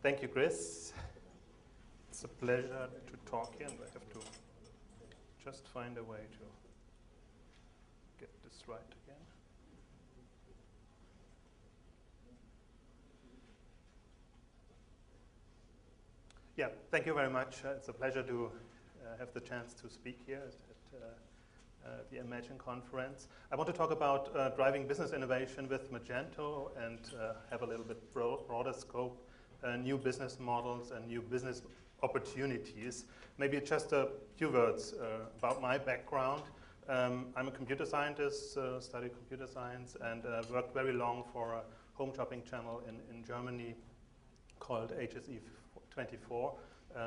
Thank you, Chris. It's a pleasure to talk here, and I have to just find a way to get this right again. Yeah, thank you very much. It's a pleasure to have the chance to speak here at the Imagine conference. I want to talk about driving business innovation with Magento and have a little bit broader scope, new business models and new business opportunities. Maybe just a few words about my background. I'm a computer scientist, studied computer science, and worked very long for a home shopping channel in Germany called HSE24,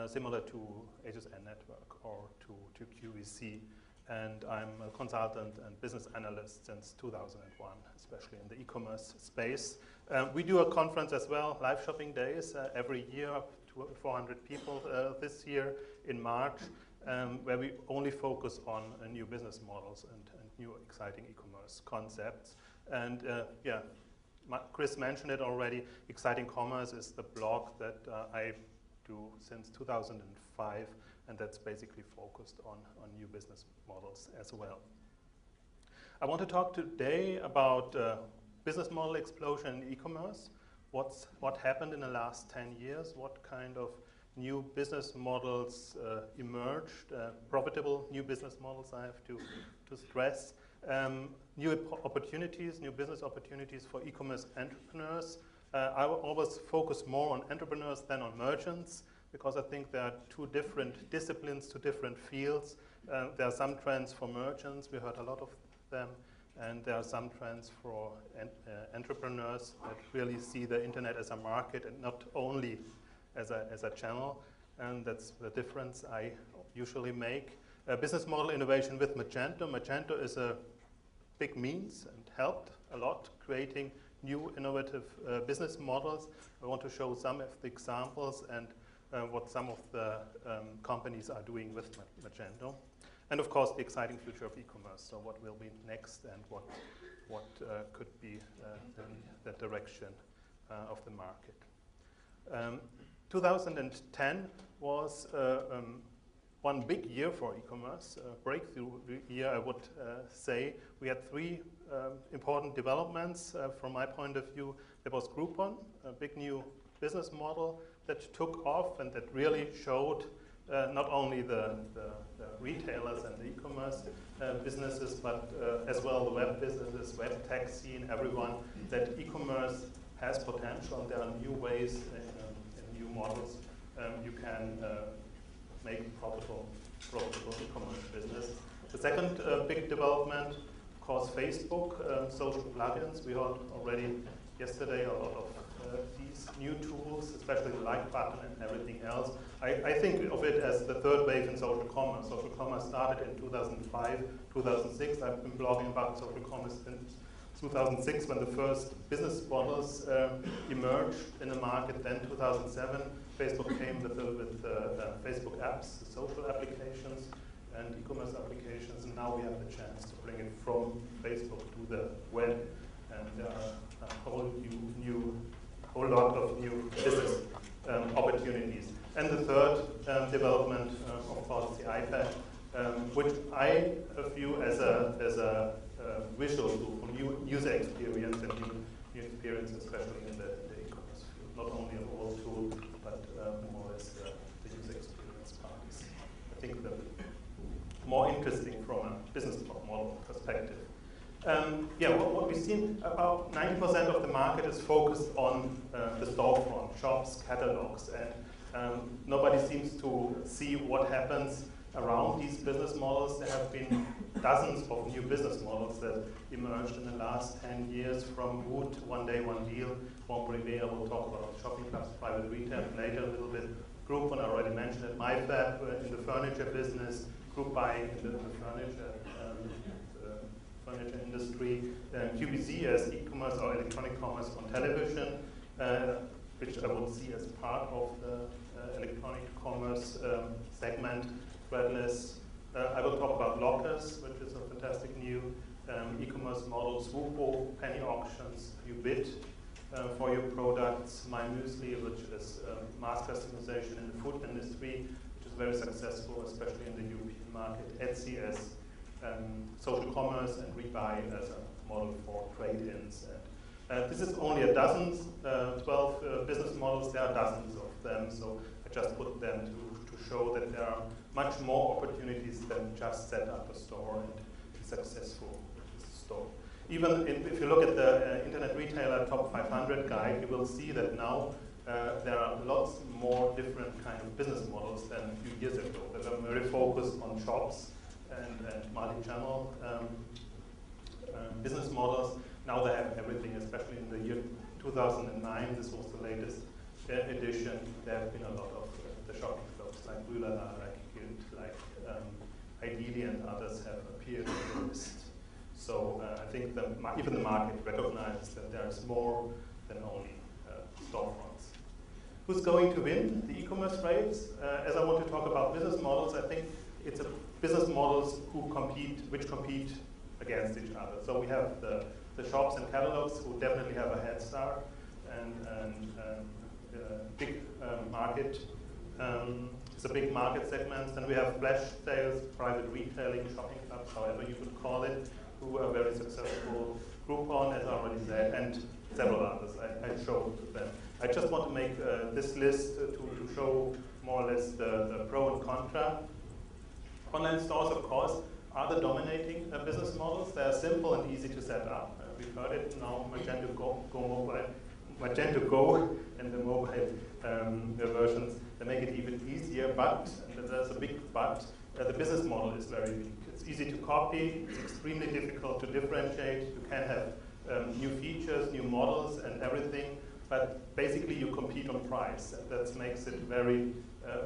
similar to HSN Network or to QVC. And I'm a consultant and business analyst since 2001, especially in the e-commerce space. We do a conference as well, Live Shopping Days, every year, up to 400 people this year in March, where we only focus on new business models and new exciting e-commerce concepts. And yeah, Chris mentioned it already, Exciting Commerce is the blog that I do since 2005, and that's basically focused on new business models as well. I want to talk today about business model explosion in e-commerce, what happened in the last 10 years, what kind of new business models emerged, profitable new business models I have to stress, new business opportunities for e-commerce entrepreneurs. I will always focus more on entrepreneurs than on merchants, because I think there are two different disciplines, two different fields. There are some trends for merchants, we heard a lot of them, and there are some trends for entrepreneurs that really see the internet as a market and not only as a channel, and that's the difference I usually make. Business model innovation with Magento. Magento is a big means and helped a lot creating new innovative business models. I want to show some of the examples and what some of the companies are doing with Magento. And of course, the exciting future of e-commerce. So what will be next and what could be the direction of the market. 2010 was one big year for e-commerce, a breakthrough year, I would say. We had three important developments from my point of view. There was Groupon, a big new business model that took off and that really showed not only the retailers and the e-commerce businesses, but as well the web businesses, web tech scene, everyone, that e-commerce has potential and there are new ways and new models you can make profitable e-commerce business. The second big development, of course, Facebook, social plugins. We heard already yesterday a lot of these new tools, especially the like button and everything else. I think of it as the third wave in social commerce. Social commerce started in 2005, 2006. I've been blogging about social commerce since 2006 when the first business models emerged in the market. Then 2007, Facebook came with Facebook apps, the social applications and e-commerce applications, and now we have the chance to bring it from Facebook to the web, and there are a whole lot of new business opportunities. And the third development, of course, is the iPad, which I view as a visual tool for new user experience and new experience, especially in the e-commerce field. Not only an old tool, but more as the user experience parts. I think the more interesting from a business model perspective. Yeah, what we've seen, about 90% of the market is focused on the storefront, shops, catalogs, and nobody seems to see what happens around these business models. There have been dozens of new business models that emerged in the last 10 years, from Woot, One Day, One Deal. Won't be able to talk about shopping plus private retail later a little bit. Groupon, I already mentioned it. MyFab in the furniture business, group buying in the furniture industry, QVC as e-commerce or electronic commerce on television, which I would see as part of the electronic commerce segment. Threadless. I will talk about lockers, which is a fantastic new e-commerce model. Swoopy, penny auctions, Ubit, for your products. My Muesli, which is mass customization in the food industry, which is very successful, especially in the European market. Etsy as social commerce, and Rebuy as a model for trade-ins. This is only a dozen, 12 business models. There are dozens of them, so I just put them to show that there are much more opportunities than just set up a store and be successful with the store. Even if you look at the Internet Retailer Top 500 guide, you will see that now there are lots more different kind of business models than a few years ago. They were very focused on shops and multi-channel business models. Now they have everything, especially in the year 2009. This was the latest edition. There have been a lot of the shopping clubs like Rühler, like Gilt, like Ideally, and others have appeared on the list. So I think even the market recognizes that there is more than only storefronts. Who's going to win the e-commerce race? As I want to talk about business models, I think it's business models which compete against each other. So we have the shops and catalogs who definitely have a head start and big market. It's a big market segment. Then we have flash sales, private retailing, shopping clubs, however you could call it, who are very successful. Groupon, as I already said, and several others. I showed them. I just want to make this list to show more or less the pro and contra. Online stores, of course, are the dominating business models. They are simple and easy to set up. We've heard it now, Magento Go and the mobile versions. They make it even easier, but, and there's a big but, the business model is very weak. It's easy to copy, it's extremely difficult to differentiate. You can have new features, new models and everything, but basically you compete on price, and that makes it very,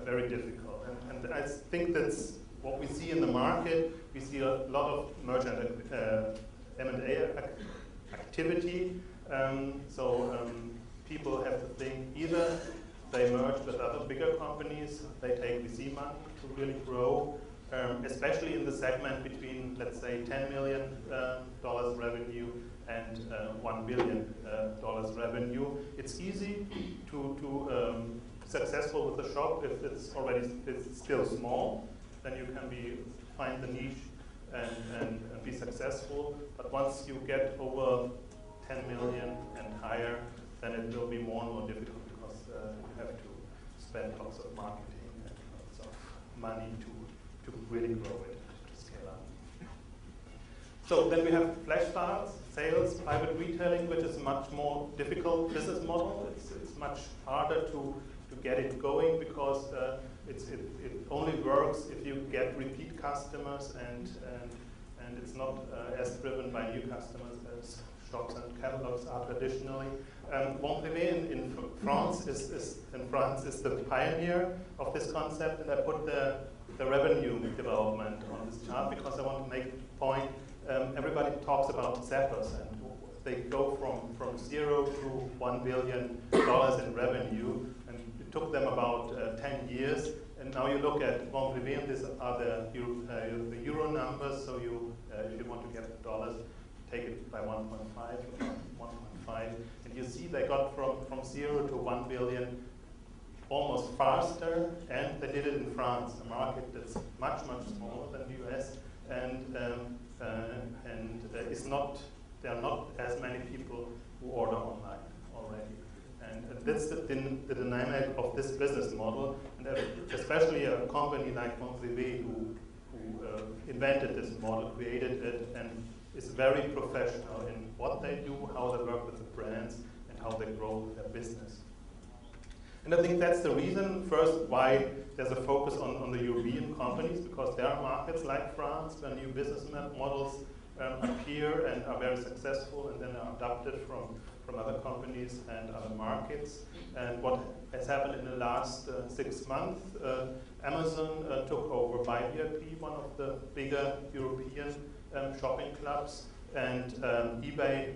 very difficult. And I think that's what we see in the market. We see a lot of merger and M&A activity. People have to think either they merge with other bigger companies, they take VC money to really grow, especially in the segment between, let's say, $10 million revenue and $1 billion revenue. It's easy to successful with a shop if it's still small. Then you can find the niche and be successful. But once you get over 10 million and higher, then it will be more and more difficult because you have to spend lots of marketing and lots of money to really grow it, to scale up. So then we have flash sales, private retailing, which is a much more difficult business model. It's much harder to get it going because it only works if you get repeat customers and it's not as driven by new customers as shops and catalogs are traditionally. Bon Privé in France is the pioneer of this concept, and I put the revenue development on this chart because I want to make the point. Everybody talks about Zappos, and they go from 0 to $1 billion in revenue, and it took them about 10 years. And now you look at Bon Privé, and these are the euro numbers. So if you want to get the dollars, take it by 1.5, and you see they got from 0 to 1 billion almost faster, and they did it in France, a market that's much smaller than the US, and there are not as many people who order online already. And that's the dynamic of this business model, and especially a company like Bon Privé who invented this model, created it, and is very professional in what they do, how they work with the brands, and how they grow their business. And I think that's the reason, first, why there's a focus on the European companies, because there are markets like France where new business models appear and are very successful and then are adopted from other companies and other markets. And what has happened in the last 6 months, Amazon took over by VIP, one of the bigger European shopping clubs, and eBay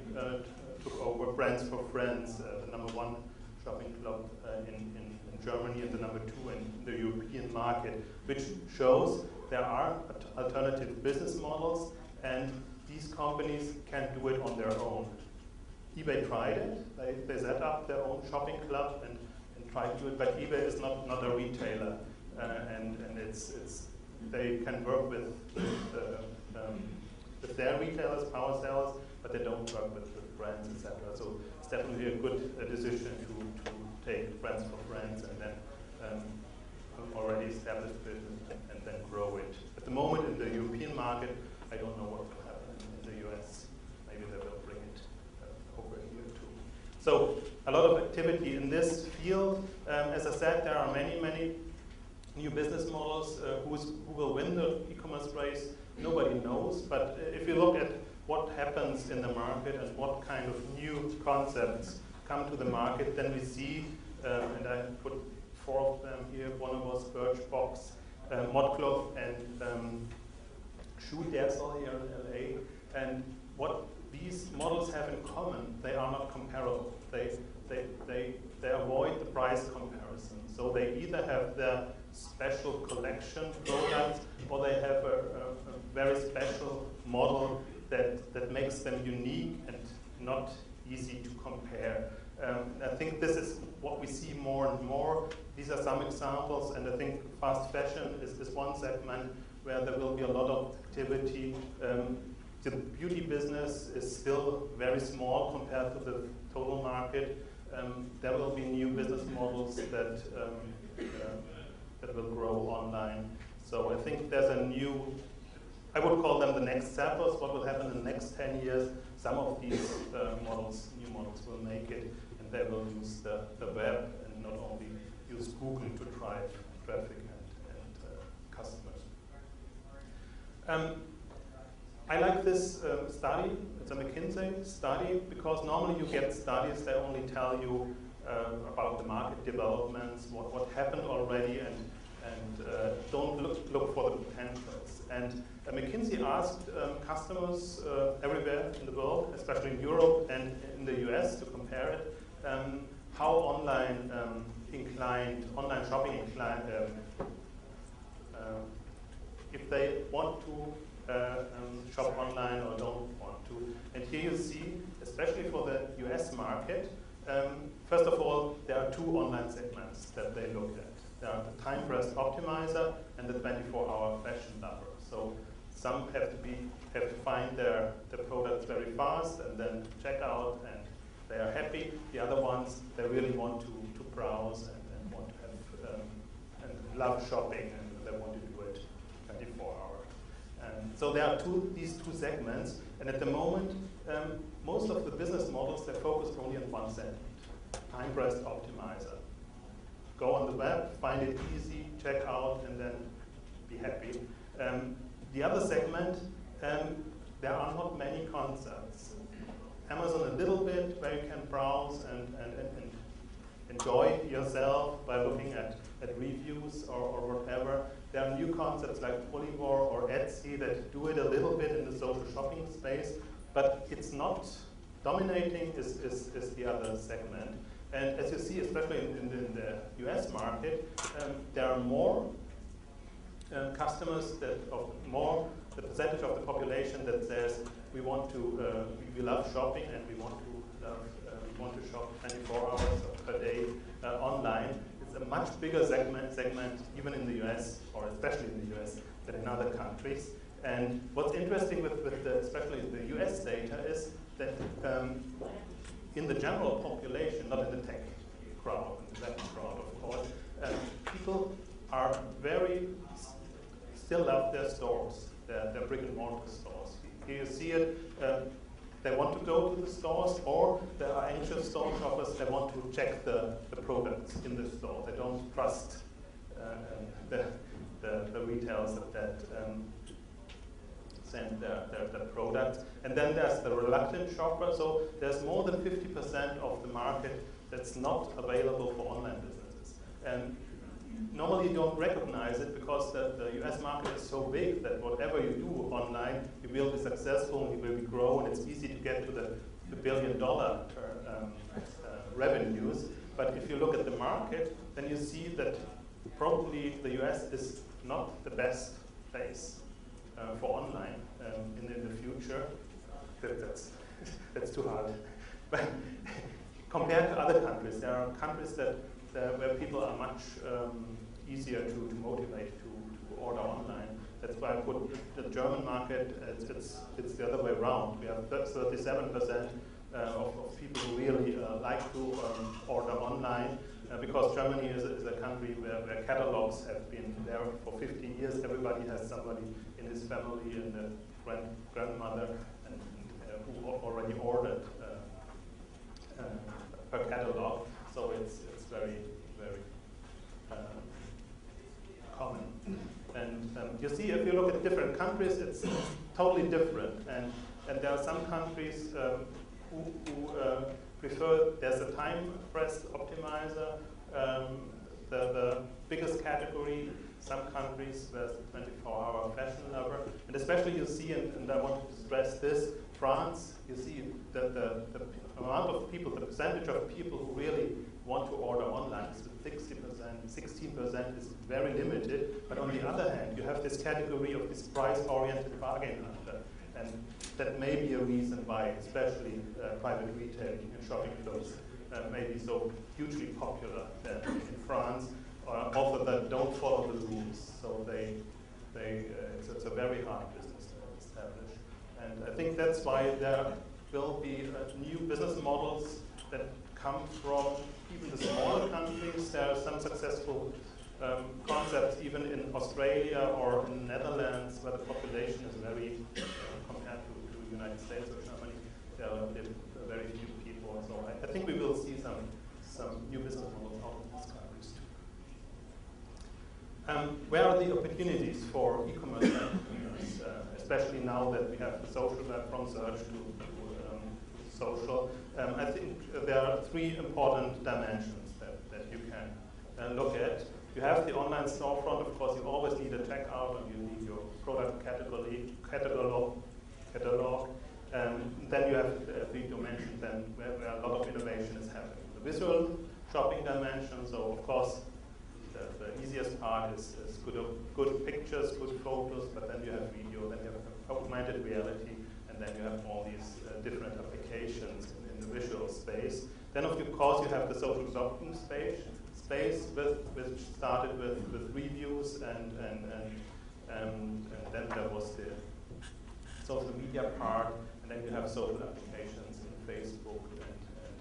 took over Brands for Friends, the #1 shopping club in Germany and the #2 in the European market, which shows there are alternative business models, and these companies can do it on their own. eBay tried it. They set up their own shopping club and tried to do it, but eBay is not a retailer, and they can work with their retailers, power sellers, but they don't work with brands, etc. So it's definitely a good decision to take brands for brands and then already establish business and then grow it. At the moment in the European market, I don't know what will happen in the US. Maybe they will bring it over here too. So a lot of activity in this field. As I said, there are many new business models. Who will win the e-commerce race? Nobody knows. But if you look at what happens in the market and what kind of new concepts come to the market, then we see, and I put 4 of them here. One was Birchbox, Modcloth, and Shoe Dazzle here in LA. And what these models have in common, they are not comparable. They avoid the price comparison. So they either have their special collection products or they have a very special model that makes them unique and not easy to compare. I think this is what we see more and more. These are some examples, and I think fast fashion is one segment where there will be a lot of activity. The beauty business is still very small compared to the total market. There will be new business models that will grow online. So I think there's a new, I would call them the next samples, what will happen in the next 10 years. Some of these new models will make it, and they will use the web and not only use Google to drive traffic and customers. I like this study. It's a McKinsey study because normally you get studies that only tell you about the market developments, what happened already, and don't look for the potentials. And McKinsey asked customers everywhere in the world, especially in Europe and in the US, to compare it, how online shopping inclined, if they want to shop online or don't want to. And here you see, especially for the US market, first of all, there are 2 online segments that they look at. There are the time-pressed optimizer and the 24-hour fashion lover. So some have to find their products very fast and then check out, and they are happy. The other ones, they really want to browse and want to have and love shopping, and they want to do it 24 hours. So there are these 2 segments, and at the moment, most of the business models, they're focused only on one segment, time-pressed optimizer. Go on the web, find it easy, check out, and then be happy. The other segment, there are not many concepts. Amazon a little bit, where you can browse and enjoy yourself by looking at reviews or whatever. There are new concepts like Polybor or Etsy that do it a little bit in the social shopping space, but it's not dominating is the other segment. And as you see, especially in the US market, there are more customers the percentage of the population that says we love shopping and we want to shop 24 hours per day online. It's a much bigger segment even in the US, or especially in the US, than in other countries. And what's interesting with especially the US data is that in the general population, not in the tech crowd, in the tech crowd, of course, people are still love their stores, their brick and mortar stores. Here you see it. They want to go to the stores, or there are anxious store shoppers. They want to check the products in the store. They don't trust the retailers that send their products. And then there's the reluctant shopper. So there's more than 50% of the market that's not available for online businesses. And normally you don't recognize it because the US market is so big that whatever you do online, you will be successful, you will grow, and it's easy to get to the $1 billion revenues. But if you look at the market, then you see that probably the US is not the best place for online in the future. That's too hard But compared to other countries, there are countries where people are much easier to motivate to order online. That's why I put the German market, it's the other way around. We have 37% of people who really like to order online, because Germany is a country where catalogs have been there for 50 years. Everybody has somebody in his family and a grandmother who already ordered per catalog. So it's very, very common. And you see, if you look at different countries, it's totally different. And there are some countries who prefer, there's a time press optimizer, the biggest category. Some countries, there's the 24-hour fashion lover. And especially you see, and I want to stress this, France, you see that the amount of people, the percentage of people who really want to order online is 60%, 16% is very limited. But on the other hand, you have this category of this price-oriented bargain hunter. And that may be a reason why, especially private retailing and shopping clothes may be so hugely popular in France. Also, that don't follow the rules, so it's a very hard business to establish. And I think that's why there will be new business models that come from even the smaller countries. There are some successful concepts even in Australia or in the Netherlands, where the population is very, compared to the United States or Germany, there are very few people. So I think we will see some new business models out of these countries too. Where are the opportunities for e-commerce entrepreneurs, especially now that we have the social web from search to social? I think there are three important dimensions that you can look at. You have the online storefront. Of course, you always need a checkout, and you need your product catalog. Then you have, as you mentioned, then where a lot of innovation is happening. The visual shopping dimension. So, of course, the easiest part is good pictures, good photos, but then you have video, then you have augmented reality, and then you have all these different applications in the visual space. Then, of course, you have the social shopping space which started with reviews, and then there was the social media part, and then you have social applications in Facebook, and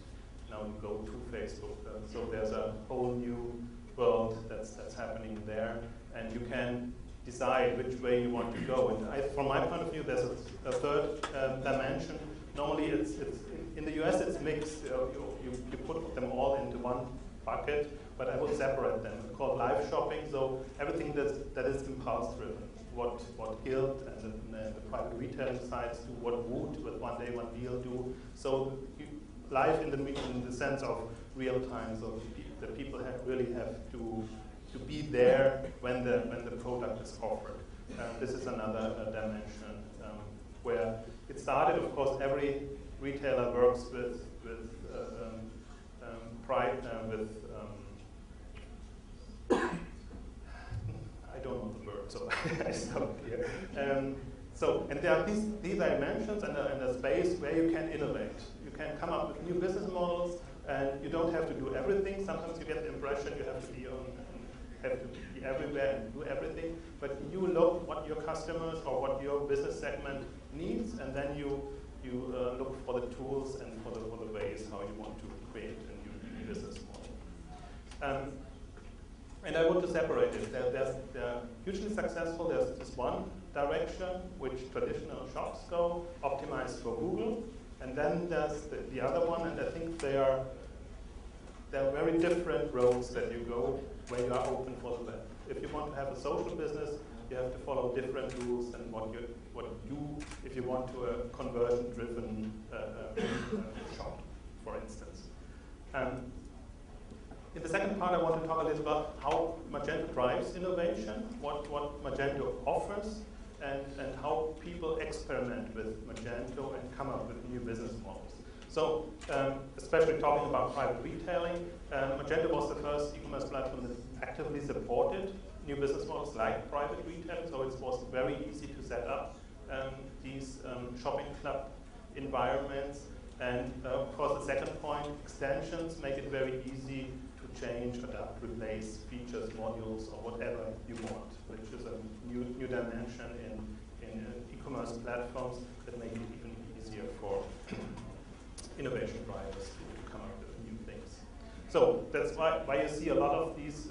now you go to Facebook. So there's a whole new world that's happening there, and you can decide which way you want to go. And from my point of view, there's a third dimension. Normally, it's in the US it's mixed. You put them all into one bucket, but I would separate them. It's called live shopping. So everything that is impulse driven, what Guild and the private retailing sites do, what Woot with one day one deal do. So live in the sense of real time. So the people really have to be there when the product is offered. This is another dimension where it started. Of course, every retailer works with I don't know the word, so I stop here. And there are these dimensions and a space where you can innovate. You can come up with new business models, and you don't have to do everything. Sometimes you get the impression you have to be everywhere and do everything. But you look what your customers or what your business segment needs, and then you look for the tools and for the ways how you want to create a new business model. And I want to separate it. They're hugely successful. There's this one direction which traditional shops go, optimized for Google, and then there's the other one, and I think there are very different roads that you go when you are open for the web. If you want to have a social business, you have to follow different rules than what you if you want to a conversion-driven shop, for instance. In the second part, I want to talk a little about how Magento drives innovation, what Magento offers, and how people experiment with Magento and come up with new business models. So, especially talking about private retailing, Magento was the first e-commerce platform that actively supported new business models like private retailing, so it was very easy to set up these shopping club environments. And of course, the second point, extensions make it very easy to change, adapt, replace features, modules, or whatever you want, which is a new dimension in e-commerce platforms that make it even easier for innovation drivers to come up with new things. So that's why you see a lot of these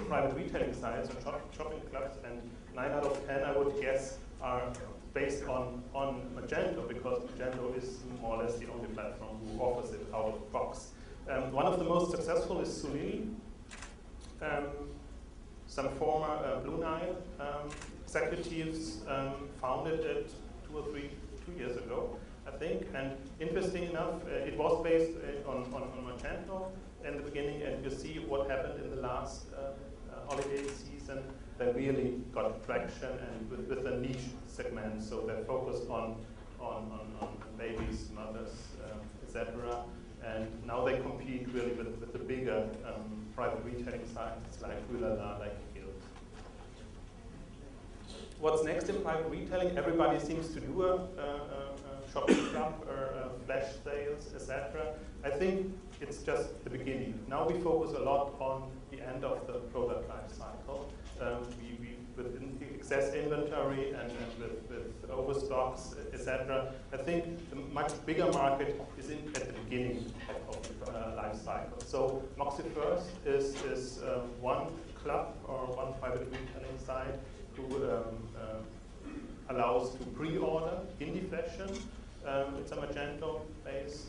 private retailing sites and shopping clubs, and 9 out of 10, I would guess, are based on Magento, because Magento is more or less the only platform who offers it out of the box. One of the most successful is Sulini. Some former Blue Nile executives founded it 2 years ago, I think. And interesting enough, it was based on Magento in the beginning, and you see what happened in the last holiday season. They really got traction and with a niche segment, so they're focused on babies, mothers, etc. And now they compete really with the bigger private retailing sites like Ulala, like Guild. What's next in private retailing? Everybody seems to do a shopping club or flash sales, etc. I think it's just the beginning. Now we focus a lot on the end of the product life cycle. With excess inventory and with overstocks, etc. I think the much bigger market is at the beginning of the life cycle. So Moxie First is one club or one private retailing site who allows to pre-order indie fashion. It's a Magento-based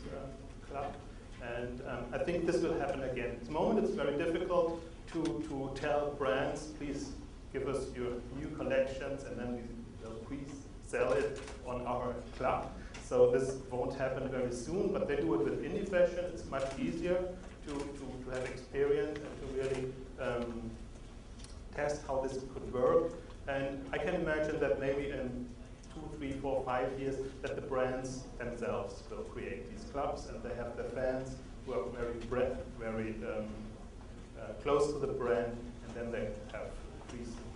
club, and I think this will happen again. At the moment, it's very difficult to tell brands, please give us your new collections, and then we will pre-sell it on our club. So this won't happen very soon, but they do it with indie fashion. It's much easier to have experience and to really test how this could work. And I can imagine that maybe in 2, 3, 4, 5 years that the brands themselves will create these clubs, and they have their fans who are very close to the brand, and then they have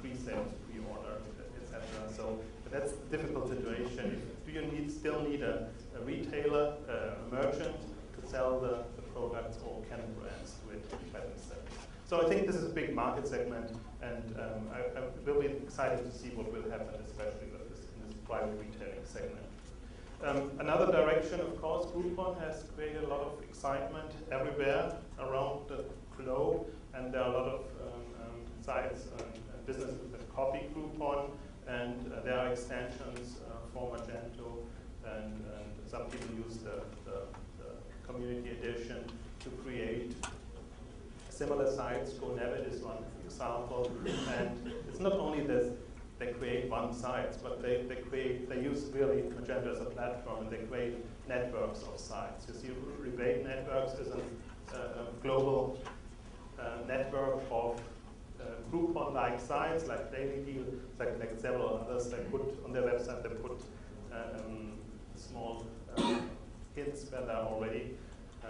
pre-sales, pre-order, etc. So that's a difficult situation. Do you still need a retailer, a merchant to sell the products, or can brands do it by themselves? So I think this is a big market segment, and I will be excited to see what will happen, especially in this private retailing segment. Another direction, of course, Groupon has created a lot of excitement everywhere around the globe, and there are a lot of sites and businesses that copy Groupon, and there are extensions for Magento, and some people use the community edition to create similar sites. GoNebbit is one example, and it's not only that they create one site, but they use really Magento as a platform, and they create networks of sites. You see, Rebate Networks is a global network of Groupon-like sites, like Daily Deal, like several others. They put on their website, they put small hints where they are already,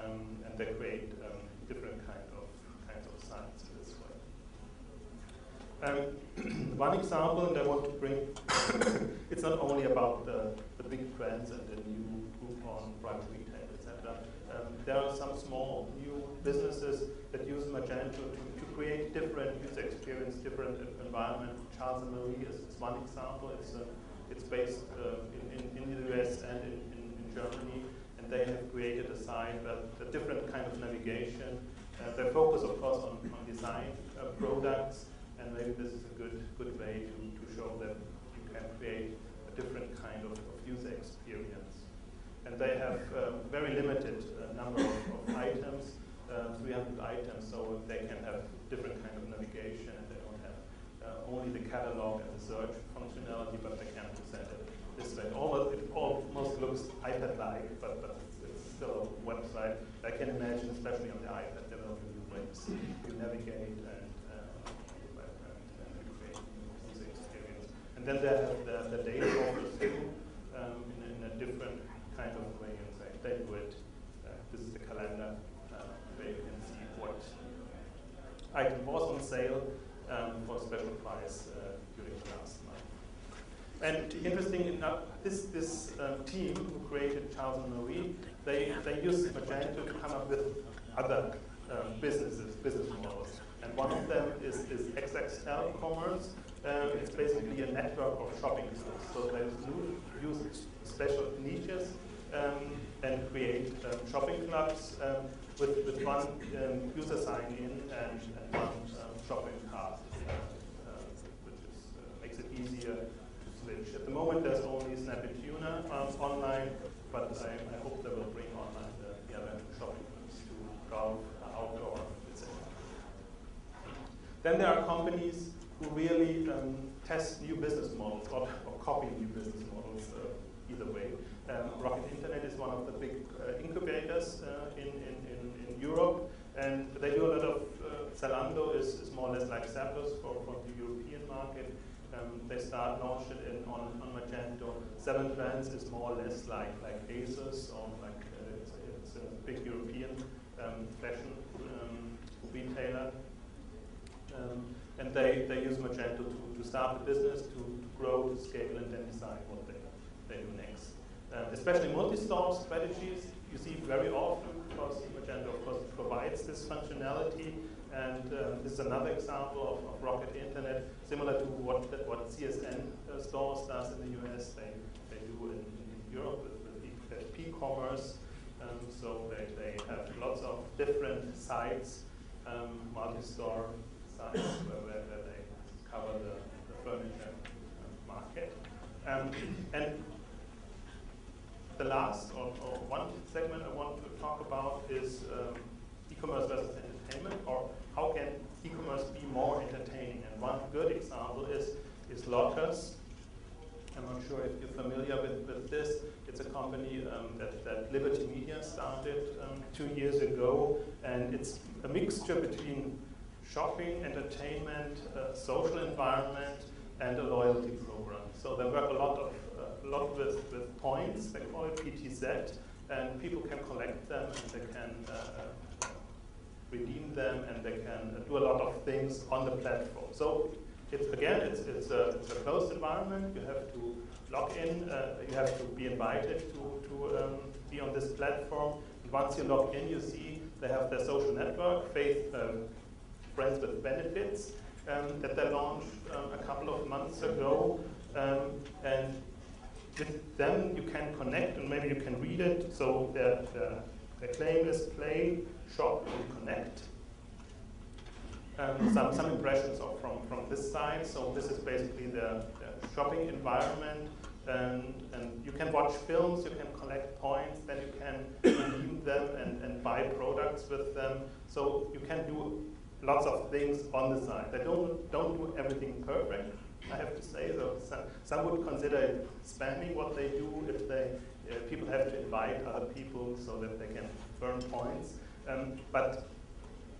and they create different kinds of sites this way. One example, and I want to bring, it's not only about the big trends and the new Groupon, private retail, etc. There are some small new businesses that use Magento to create different user experience, different environment. Charles and Marie is one example. It's based in the US and in Germany, and they have created a site with a different kind of navigation. They focus, of course, on design products, and maybe this is a good way to show that you can create a different kind of user experience. And they have very limited number of items, 300 items, so they can have different kind of navigation, and they don't have only the catalog and the search functionality, but they can present it this way. It almost looks iPad-like, but it's still a website. I can imagine, especially on the iPad, there will be new ways you navigate and create user experience. And then they have the data offers too, in a different kind of way. And they do it. This is the calendar where you can see what item was on sale for a special price during the last And interesting enough, this team who created Charles and Marie, they used Magento to come up with other business models. And one of them is XXL Commerce. It's basically a network of shopping stores. So they use special niches and create shopping clubs with one user sign-in and one shopping cart, which makes it easier to switch. At the moment, there's only Snappy Tuna online, but I hope they will bring online the other shopping clubs to golf, outdoor, etc. Then there are companies who really test new business models or copy new business models either way. Rocket Internet is one of the big incubators in Europe, and they do a lot of, Zalando is more or less like Zappos for the European market. They launched it on Magento. 7 Brands is more or less like ASOS, or like it's a big European fashion retailer. And they use Magento to start the business, to grow, to scale, and then decide what they do next. Especially multi-store strategies, you see very often, because Magento, of course, provides this functionality. And this is another example of Rocket Internet, similar to what CSN stores does in the US. They do in Europe with e-commerce. So they have lots of different sites, multi-store sites where they cover the furniture market. And the last or one segment I want to talk about is e-commerce versus entertainment, or how can e-commerce be more entertaining? And one good example is Lockers. I'm not sure if you're familiar with this. It's a company that Liberty Media started 2 years ago, and it's a mixture between shopping, entertainment, social environment, and a loyalty program. So they work a lot with points. They call it PTZ, and people can collect them, and they can redeem them, and they can do a lot of things on the platform. So it's a closed environment. You have to log in. You have to be invited to be on this platform. And once you log in, you see they have their social network, Friends with Benefits, that they launched a couple of months ago. And with them, you can connect, and maybe you can read it. So their claim is play, shop, and connect. Some impressions from this side. So this is basically the shopping environment, and you can watch films, you can collect points, then you can redeem them and buy products with them. So you can do lots of things on the side. They don't do everything perfect, I have to say. So some would consider it spamming what they do if people have to invite other people so that they can earn points. But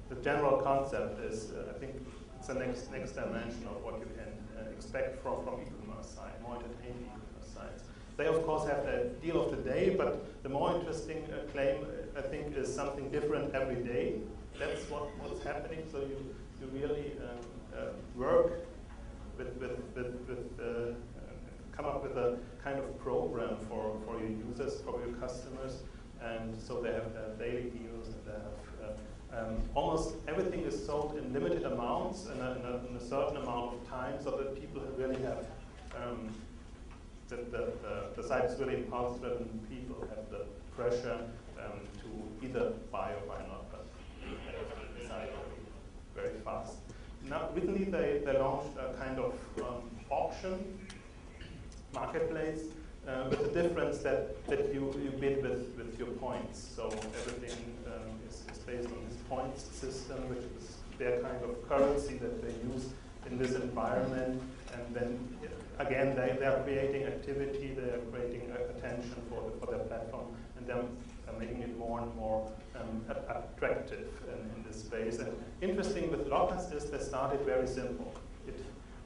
the general concept is, I think, it's the next dimension of what you can expect from e-commerce side, more entertaining e-commerce sites. They, of course, have the deal of the day, but the more interesting claim, I think, is something different every day. That's what's happening. So you really work come up with a kind of program for your users, for your customers, and so they have daily deals, and they have almost everything is sold in limited amounts and in a certain amount of time, so that people really have the site is really impulse-driven. People have the pressure to either buy or buy not, but they have to decide very fast. Now, recently they launched a kind of auction marketplace with the difference that you bid with your points. So everything is based on this points system, which is their kind of currency that they use in this environment. And then again, they are creating activity, they are creating attention for their platform, and they're making it more and more attractive in this space. And interesting with Lockers is they started very simple.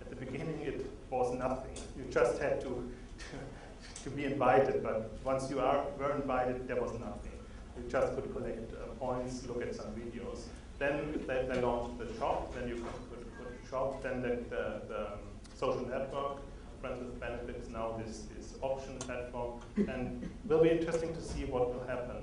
At the beginning, it was nothing. You just had to be invited, but once you were invited, there was nothing. You just could collect points, look at some videos. Then they launched the shop, then you could shop, then the social network Friends with Benefits, now this auction platform, and it will be interesting to see what will happen,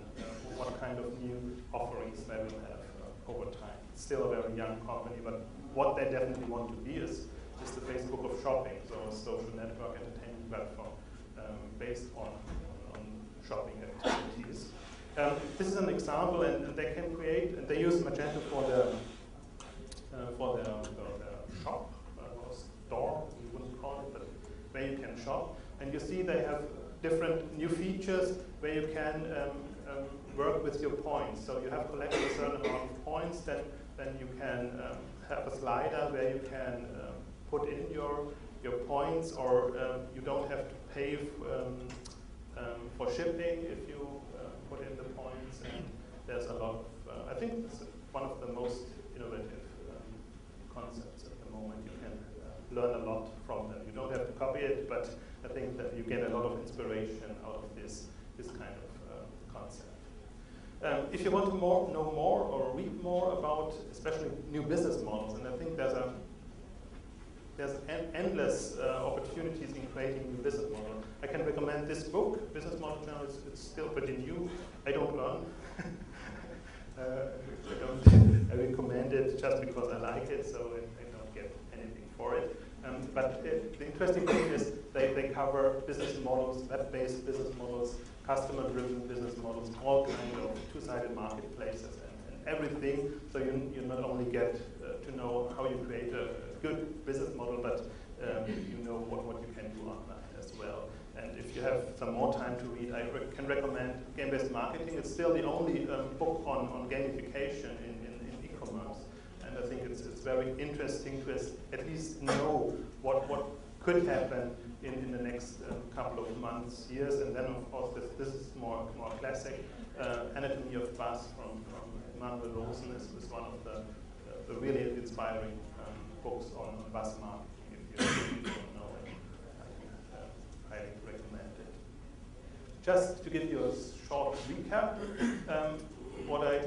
what kind of new offerings they will have over time. It's still a very young company, but what they definitely want to be is the Facebook of shopping, so a social network entertainment platform based on shopping activities. This is an example, and they can create, and they use Magento for their shop, or store, you wouldn't call it, but where you can shop. And you see they have different new features where you can work with your points. So you have collected a certain amount of points, then you can have a slider where you can put in your points, or you don't have to pay for shipping if you put in the points. And there's a lot of, I think it's one of the most innovative concepts at the moment. You can learn a lot from them. You don't have to copy it, but I think that you get a lot of inspiration out of this kind of concept. If you want to know more or read more about especially new business models, and I think there's endless opportunities in creating new business models. I can recommend this book, Business Model Journal. It's still pretty new. I don't earn. I recommend it just because I like it, so I don't get anything for it. But the interesting thing is they cover business models, web-based business models, customer-driven business models, all kinds of two-sided marketplaces and everything. So you not only get to know how you create a good business model, but you know what you can do online as well. And if you have some more time to read, I can recommend Game-Based Marketing. It's still the only book on gamification in e-commerce. And I think it's very interesting to at least know what could happen in the next couple of months, years. And then, of course, this is more classic. Anatomy of Buzz from Manuel Rosen is one of the really inspiring books on buzz marketing. If you don't know it, I highly recommend it. Just to give you a short recap, what I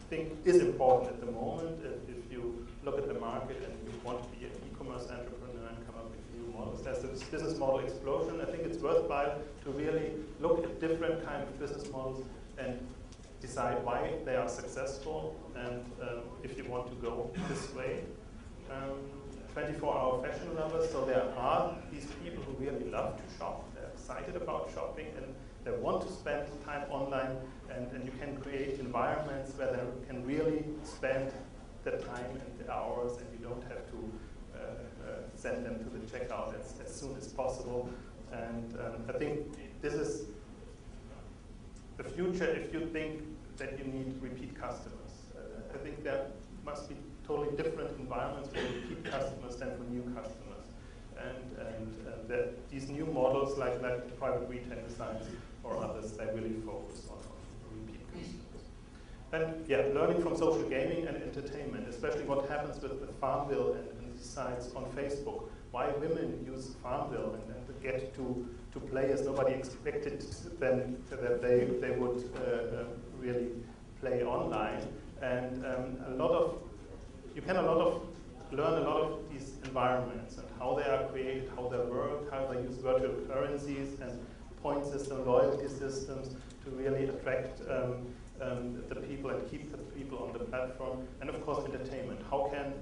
think is important at the moment, if you look at the market and you want to be an e-commerce entrepreneur and come up with new models, there's this business model explosion. I think it's worthwhile to really look at different kinds of business models and decide why they are successful, and if you want to go this way. 24-hour fashion lovers, so there are these people who really love to shop, they're excited about shopping, and they want to spend time online, and you can create environments where they can really spend the time and the hours, and you don't have to send them to the checkout as soon as possible. And I think this is the future if you think that you need repeat customers. I think there must be totally different environments for repeat customers than for new customers. And these new models like private retail designs or others, they really focus on repeat customers. And yeah, learning from social gaming and entertainment, especially what happens with Farmville and these sites on Facebook. Why women use Farmville and get to play as nobody expected them that they would really play online. And you can learn a lot of these environments and how they are created, how they work, how they use virtual currencies and point system, loyalty systems to really attract the people and keep the people on the platform. And of course, entertainment. How can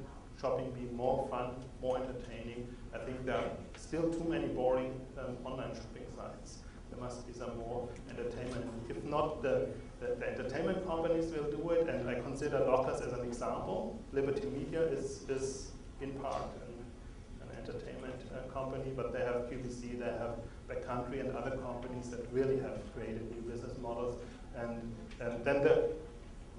shopping be more fun, more entertaining? I think there are still too many boring online shopping sites. There must be some more entertainment. If not, the entertainment companies will do it, and I consider Lockers as an example. Liberty Media is in part an entertainment company, but they have QVC, they have Backcountry and other companies that really have created new business models. And then the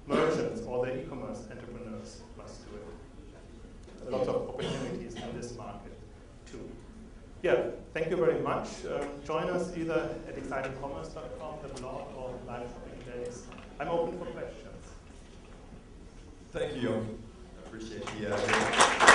merchants or the e-commerce entrepreneurs must do it. Lots of opportunities in this market too. Yeah, thank you very much. Join us either at excitedcommerce.com, the blog, or live shopping days. I'm open for questions. Thank you, Jochen. I appreciate the